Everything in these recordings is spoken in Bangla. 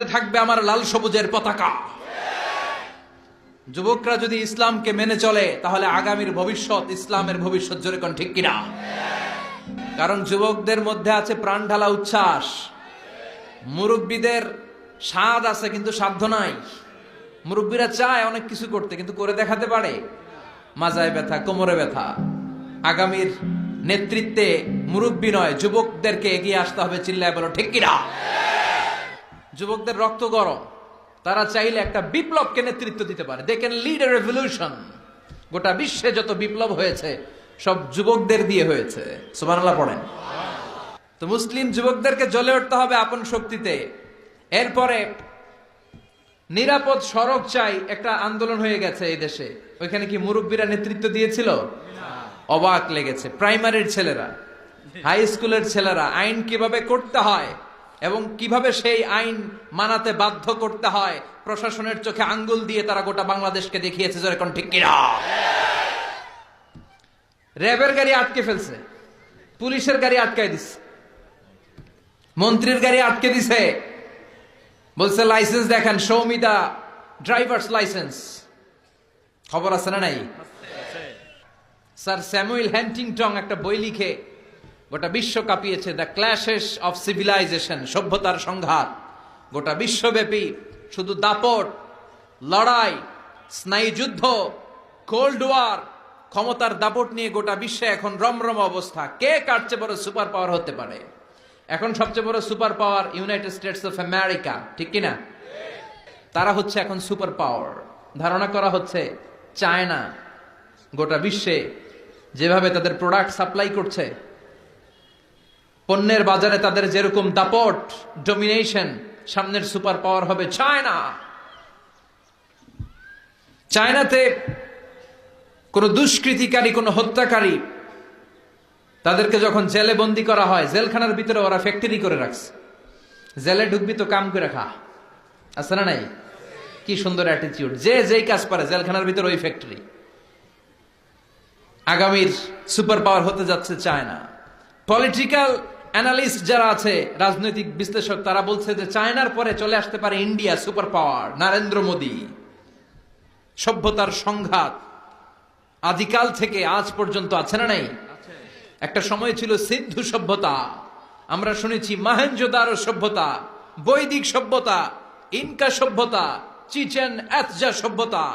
থাকবে আমার লাল সবুজের পতাকা। যুবকরা যদি ইসলামকে মেনে চলে তাহলে আগামীর ভবিষ্যৎ ইসলামের ভবিষ্যৎ, জোরে কোন ঠিক কিনা? কারণ যুবকদের মধ্যে আছে প্রাণ ঢালা উচ্ছ্বাস। মুরব্বীদের স্বাদ আছে কিন্তু সাধ্য নাই। মুরব্বীরা চায় অনেক কিছু করতে কিন্তু করে দেখাতে পারে, মাজায় ব্যথা, কোমরে ব্যথা। আগামীর নেতৃত্বে মুরব্বী নয়, যুবকদেরকে এগিয়ে আসতে হবে। চিল্লায় বলো ঠিক কিনা? যুবকদের রক্ত গরম, তারা চাইলে একটা বিপ্লবকে নেতৃত্ব দিতে পারে। They can lead a revolution. গোটা বিশ্বে যত বিপ্লব হয়েছে সব যুবকদের দিয়ে হয়েছে। সুবহানাল্লাহ পড়েন। তো মুসলিম যুবকদেরকে জ্বলে উঠতে হবে আপন শক্তিতে। এরপরে নিরাপদ সড়ক চাই, একটা আন্দোলন হয়ে গেছে এই দেশে। ওইখানে কি মুরব্বীরা নেতৃত্ব দিয়েছিল? অবাক লেগেছে। প্রাইমারির ছেলেরা, হাই স্কুলের ছেলেরা আইন কিভাবে করতে হয় এবং কিভাবে সেই আইন মানাতে বাধ্য করতে হয় প্রশাসনের চোখে আঙ্গুল দিয়ে তারা গোটা বাংলাদেশকে দেখিয়েছে। জোরে কোন ঠিক কিনা? র্যাবের গাড়ি আটকে ফেলছে, পুলিশের গাড়ি আটকায় দিছে, মন্ত্রীর গাড়ি আটকে দিছে। বলছে লাইসেন্স দেখান, show me the driver's license. খবর আছে না নাই? স্যার স্যামুয়েল হ্যান্টিংটন একটা বই লিখে গোটা বিশ্ব কাঁপিয়েছে, দ্য ক্ল্যাশেস অফ সিভিলাইজেশন, সভ্যতার সংঘাত। গোটা বিশ্বব্যাপী শুধু দাপট, লড়াই, স্নায়ুযুদ্ধ, কোল্ড ওয়ার, ক্ষমতার দাপট নিয়ে গোটা বিশ্বে এখন রমরম অবস্থা। কে কার চেয়ে বড় সুপার পাওয়ার হতে পারে? এখন সবচেয়ে বড় super power United states of America, ঠিক কিনা? তারা হচ্ছে এখন সুপার পাওয়ার। ধারণা করা হচ্ছে চায়না গোটা বিশ্বে যেভাবে তাদের প্রোডাক্ট সাপ্লাই করছে, পণ্যের বাজারে তাদের যেরকম দাপট, ডমিনেশন, সামনের সুপার পাওয়ার হবে চায়না। চায়নাতে কোন দুষ্কৃতিকারী, কোন হত্যাকারী, তাদেরকে যখন জেলে বন্দি করা হয়, জেলখানার ভিতরে ওরা ফ্যাক্টরি করে রাখছে। জেলে ঢুকবি তো কাম করে খা, আছে না নাই? কি সুন্দর অ্যাটিটিউড। যে যেই কাজ পারে জেলখানার ভিতরে ওই ফ্যাক্টরি। আগামীর সুপার পাওয়ার হতে যাচ্ছে চায়না। পলিটিক্যাল অ্যানালিস্ট যারা আছে, রাজনৈতিক বিশ্লেষক, তারা বলছে যে চায়নার পরে চলে আসতে পারে India super power, Narendra Modi. সভ্যতার সংঘাত আদিকাল থেকে আজ পর্যন্ত আছে না নাই? একটা সময় ছিল সিন্ধু সভ্যতা, আমরা শুনেছি মহেঞ্জোদারো সভ্যতা, বৈদিক সভ্যতা, ইনকা সভ্যতা, চিচেন এতজা সভ্যতা,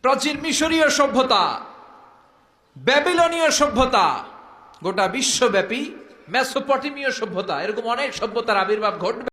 প্রাচীন মিশরীয় সভ্যতা, ব্যাবিলনীয় সভ্যতা, গোটা বিশ্বব্যাপী মেসোপটেমীয় সভ্যতা। এরকম অনেক সভ্যতার আবির্ভাব ঘটবে।